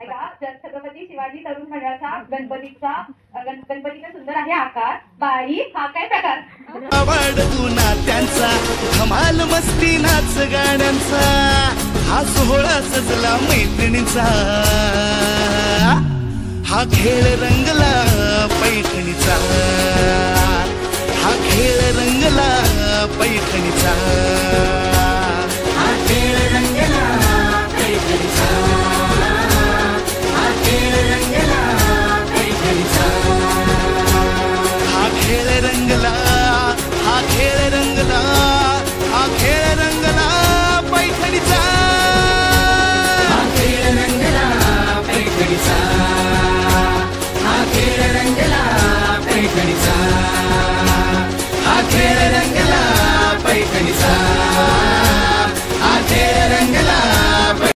छत्रपती शिवाजी तरुण मंडळाचा गणपतीचा सुंदर आहे आकार. बाई हा काय प्रकार? आवड पुन्हा त्यांचा धमाल मस्ती नाच गाण्यांचा हा सोहळा सजला मैत्रिणीचा. हा खेळ रंगला पैठणीचा. हा खेळ रंगला पैठणीचा.